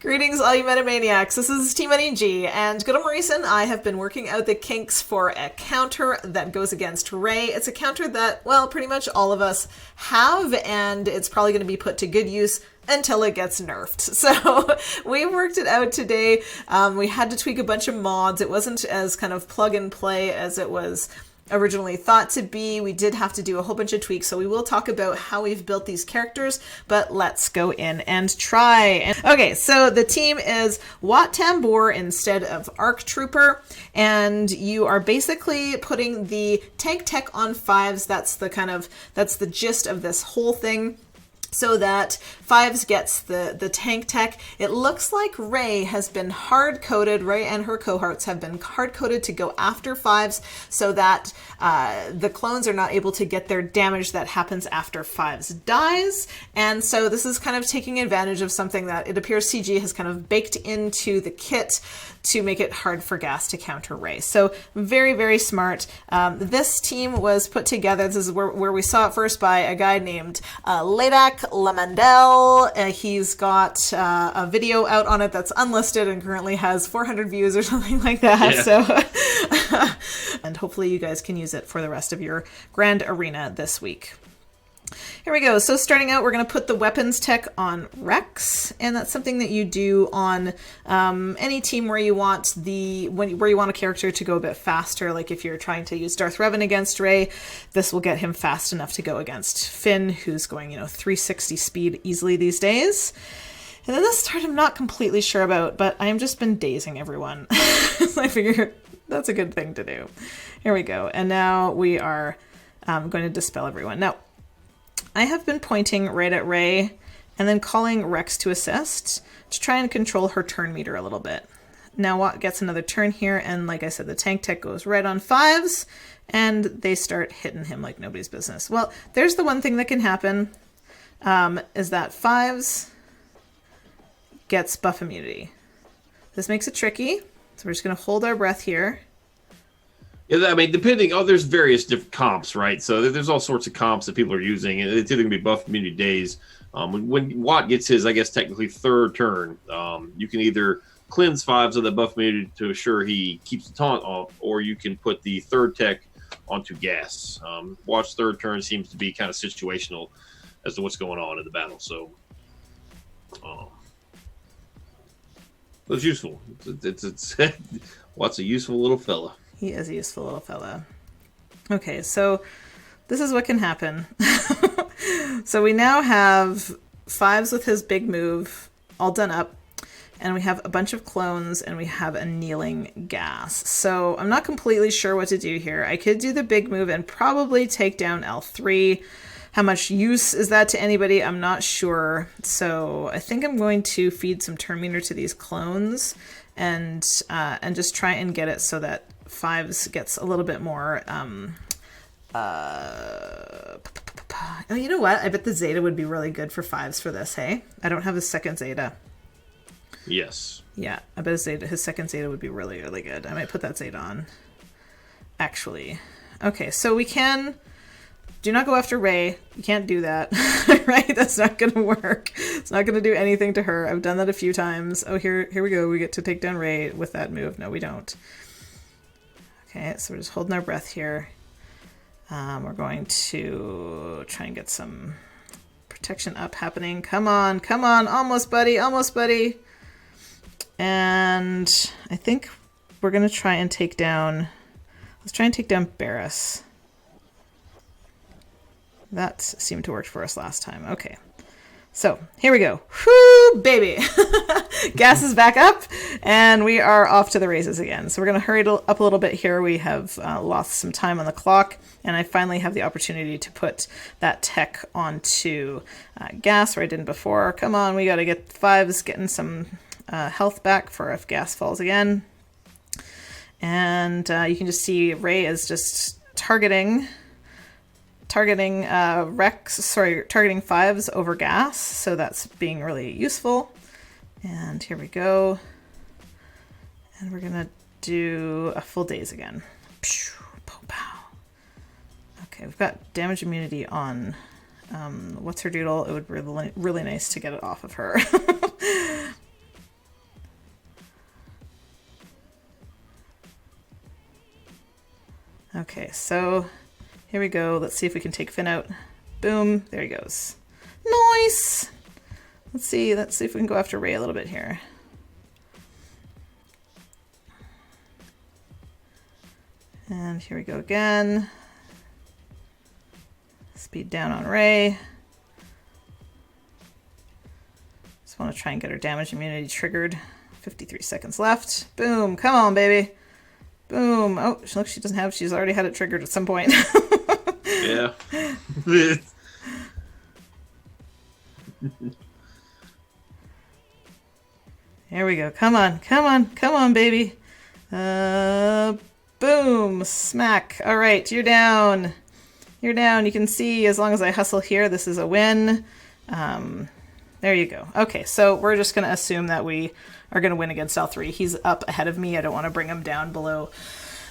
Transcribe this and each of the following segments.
Greetings, all you Metamaniacs. This is Team NEG, and good old Maurice and I have been working out the kinks for a counter that goes against Rey. It's a counter that, well, pretty much all of us have, and it's probably going to be put to good use until it gets nerfed. So we worked it out today. We had to tweak a bunch of mods. It wasn't as kind of plug and play as it was originally thought to be. We did have to do a whole bunch of tweaks, so we will talk about how we've built these characters, but let's go in and try. Okay, so the team is Wat Tambor instead of Arc Trooper, and you are basically putting the tank tech on 5s. That's the gist of this whole thing. So that 5s gets the tank tech. It looks like Rey has been hard-coded, Rey and her cohorts have been hard-coded to go after 5s so that the clones are not able to get their damage that happens after 5s dies. And so this is kind of taking advantage of something that it appears CG has kind of baked into the kit to make it hard for Gas to counter Rey. So very, very smart. This team was put together, this is where we saw it first, by a guy named Ladak Lamandel. He's got a video out on it that's unlisted and currently has 400 views or something like that. Yeah. So, and hopefully you guys can use it for the rest of your Grand Arena this week. Here we go. So starting out, we're going to put the weapons tech on Rex, and that's something that you do on any team where you want where you want a character to go a bit faster. Like if you're trying to use Darth Revan against Rey, this will get him fast enough to go against Finn, who's going 360 speed easily these days. And then this part I'm not completely sure about, but I have just been dazing everyone. So I figure that's a good thing to do. Here we go. And now we are going to dispel everyone. Now, I have been pointing right at Rey and then calling Rex to assist to try and control her turn meter a little bit. Now Wat gets another turn here, and like I said, the tank tech goes right on 5s, and they start hitting him like nobody's business. Well, there's the one thing that can happen, is that 5s gets buff immunity. This makes it tricky, so we're just going to hold our breath here. Yeah, I mean, there's various different comps, right? So there's all sorts of comps that people are using, and it's either going to be buff immunity days. When Wat gets his, I guess, technically third turn, you can either cleanse 5s of the buff immunity to assure he keeps the taunt off, or you can put the third tech onto Gas. Wat's third turn seems to be kind of situational as to what's going on in the battle, so it's useful. It's Wat's a useful little fella. He is a useful little fella. Okay, so this is what can happen. So we now have 5s with his big move all done up, and we have a bunch of clones, and we have a kneeling Gas. So I'm not completely sure what to do here. I could do the big move and probably take down L3. How much use is that to anybody? I'm not sure. So I think I'm going to feed some turn meter to these clones and just try and get it so that 5s gets a little bit more, oh, you know what? I bet the Zeta would be really good for 5s for this, hey? I don't have a second Zeta. Yes. Yeah, I bet his second Zeta would be really, really good. I might put that Zeta on, actually. Okay, so we can... Do not go after Rey. You can't do that, right? That's not going to work. It's not going to do anything to her. I've done that a few times. Oh, here we go. We get to take down Rey with that move. No, we don't. Okay, so we're just holding our breath here. We're going to try and get some protection up happening. Come on, come on. Almost, buddy. Almost, buddy. And I think we're going to try and take down... Let's try and take down Barriss. That seemed to work for us last time. Okay. So, here we go. Whoo, baby! Gas is back up, and we are off to the races again. So we're going to hurry up a little bit here. We have lost some time on the clock, and I finally have the opportunity to put that tech onto Gas where I didn't before. Come on, we got to get 5s getting some health back for if Gas falls again. And you can just see Rey is just targeting 5s over Gas, so that's being really useful. And here we go. And we're gonna do a full daze again. Okay, we've got damage immunity on what's her doodle. It would be really, really nice to get it off of her. Okay, so here we go. Let's see if we can take Finn out. Boom. There he goes. Nice. Let's see if we can go after Rey a little bit here. And here we go again. Speed down on Rey. Just want to try and get her damage immunity triggered. 53 seconds left. Boom. Come on, baby. Boom. Oh, look, she's already had it triggered at some point. Yeah. Here we go. Come on. Come on. Come on, baby. Boom. Smack. All right. You're down. You're down. You can see as long as I hustle here, this is a win. There you go. Okay, so we're just going to assume that we are going to win against L3. He's up ahead of me. I don't want to bring him down below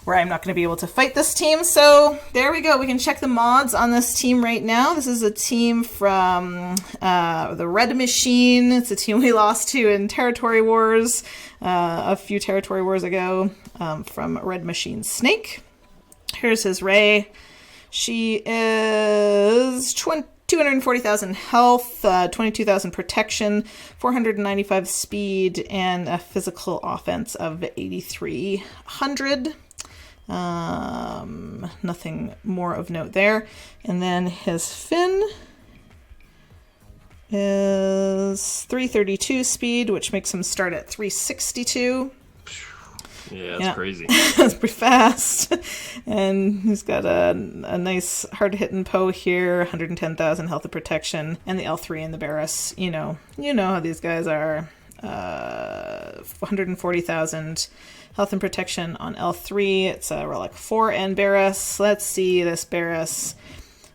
where I'm not going to be able to fight this team. So there we go. We can check the mods on this team right now. This is a team from the Red Machine. It's a team we lost to in Territory Wars a few Territory Wars ago from Red Machine Snake. Here's his Rey. She is 240,000 health, 22,000 protection, 495 speed, and a physical offense of 8,300. Nothing more of note there. And then his Finn is 332 speed, which makes him start at 362. Yeah, that's crazy. That's pretty fast. And he's got a nice hard-hitting Poe here, 110,000 health and protection, and the L3 and the Barris. You know how these guys are. 140,000 health and protection on L3. It's a Relic 4 and Barris. Let's see this Barris.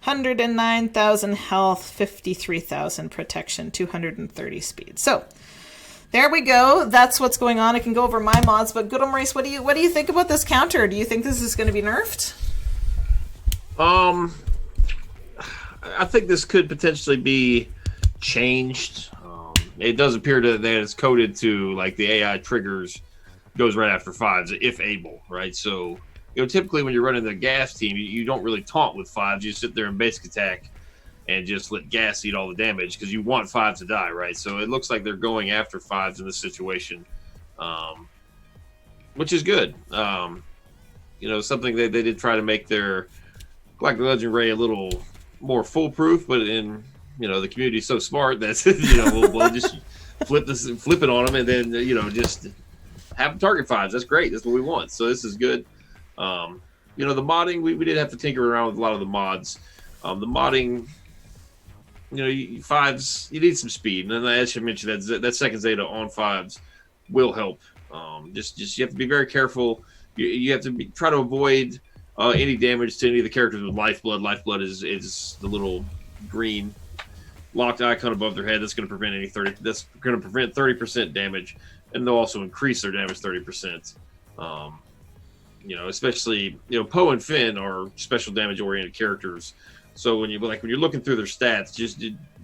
109,000 health, 53,000 protection, 230 speed. So there we go. That's what's going on. I can go over my mods, but good old Maurice, what do you think about this counter? Do you think this is going to be nerfed? I think this could potentially be changed. It does appear that it's coded to like the AI triggers goes right after fives if able, right? So typically when you're running the gas team, you don't really taunt with fives. You sit there and basic attack and just let gas eat all the damage because you want fives to die, right? So it looks like they're going after fives in this situation, which is good. Something they did try to make their Galactic Legend Rey a little more foolproof, but in the community's so smart that we'll just flip it on them and then just have them target fives. That's great. That's what we want. So this is good. The modding we did have to tinker around with a lot of the mods. The modding. Fives, you need some speed, and as you mentioned, that second Zeta on fives will help. Just you have to be very careful. You have to try to avoid any damage to any of the characters with lifeblood. Lifeblood is the little green locked icon above their head that's going to prevent 30% damage, and they'll also increase their damage 30%. Especially Poe and Finn are special damage oriented characters. So when you're looking through their stats,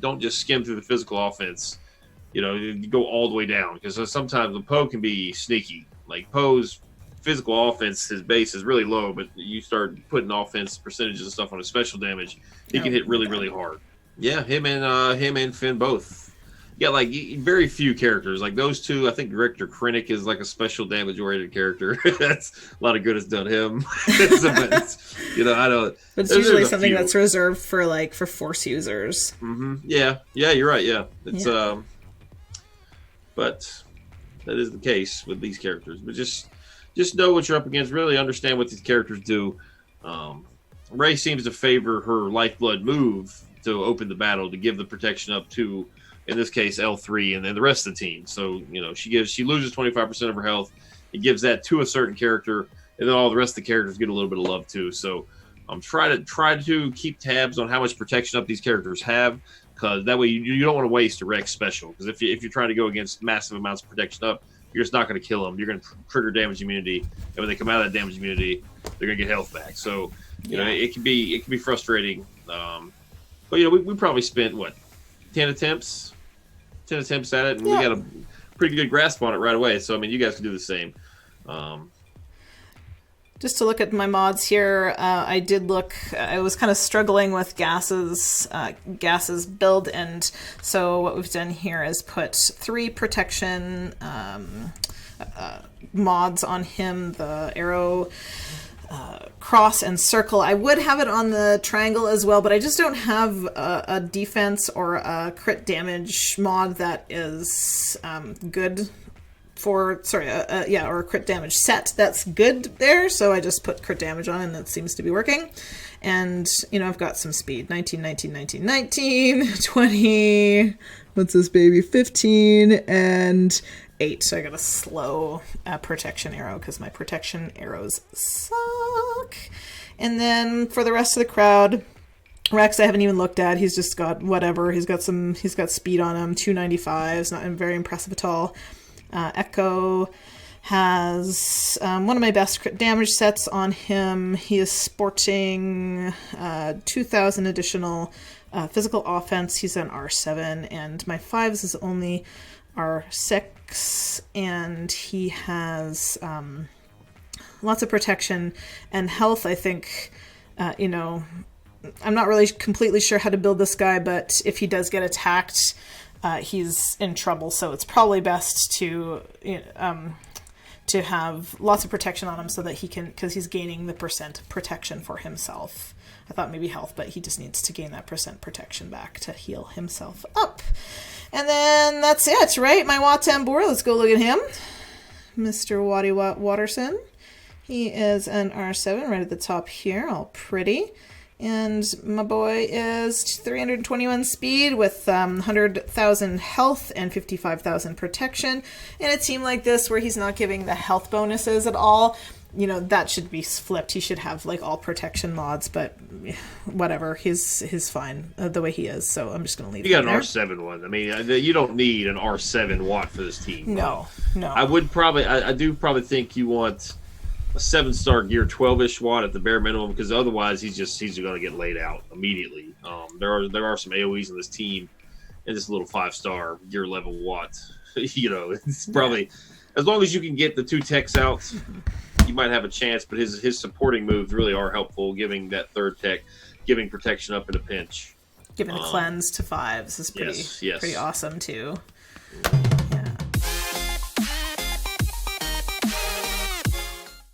don't just skim through the physical offense. You go all the way down because sometimes the Poe can be sneaky. Like Poe's physical offense, his base is really low, but you start putting offense percentages and stuff on his special damage, he can hit really, really hard. Yeah, him and Finn both. Yeah, like very few characters like those two. I think Director Krennic is like a special damage oriented character. That's a lot of good has done him. But, I don't. It's usually something that's reserved for Force users. Mm-hmm. Yeah, you're right. Yeah, it's but that is the case with these characters. But just know what you're up against. Really understand what these characters do. Rey seems to favor her lifeblood move to open the battle to give the protection up to, in this case, L3 and then the rest of the team. So, she loses 25% of her health. It gives that to a certain character, and then all the rest of the characters get a little bit of love too. So try to keep tabs on how much protection up these characters have, because that way you don't want to waste a Rex special. Because if you're trying to go against massive amounts of protection up, you're just not going to kill them. You're going to trigger damage immunity, and when they come out of that damage immunity, they're going to get health back. So it can be frustrating. But we probably spent 10 attempts at it, and we got a pretty good grasp on it right away. So you guys can do the same. Just to look at my mods here, I did look. I was kind of struggling with Gas's build, and so what we've done here is put 3 protection mods on him: the arrow, cross, and circle. I would have it on the triangle as well, but I just don't have a defense or a crit damage mod that is good. Or a crit damage set that's good there, so I just put crit damage on and that seems to be working. And, I've got some speed. 19, 19, 19, 19, 20, what's this baby, 15, and 8. So I got a slow protection arrow because my protection arrows suck. And then for the rest of the crowd, Rex I haven't even looked at. He's just got whatever. He's got speed on him, 295. It's not very impressive at all. Echo has one of my best crit damage sets on him. He is sporting 2,000 additional physical offense. He's an R7, and my 5s is only R6, and he has lots of protection and health. I think, I'm not really completely sure how to build this guy, but if he does get attacked, he's in trouble, so it's probably best to have lots of protection on him so that he can, because he's gaining the percent protection for himself. I thought maybe health, but he just needs to gain that percent protection back to heal himself up. And then that's it, right? My Watambor, let's go look at him. Mr. Watty Watterson. He is an R7 right at the top here, all pretty. And my boy is 321 speed with 100,000 health and 55,000 protection. In a team like this where he's not giving the health bonuses at all, that should be flipped. He should have like all protection mods, but whatever. He's fine the way he is, so I'm just going to leave him. You got an R7 one. I mean, you don't need an R7 Watt for this team. No. I do probably think you want a 7-star gear 12-ish Watt at the bare minimum, because otherwise he's going to get laid out immediately. There are some AoEs in this team, and this little 5-star gear level Watt. It's probably, as long as you can get the 2 techs out, you might have a chance. But his supporting moves really are helpful, giving that 3rd tech, giving protection up in a pinch. Giving the cleanse to 5s is pretty awesome too.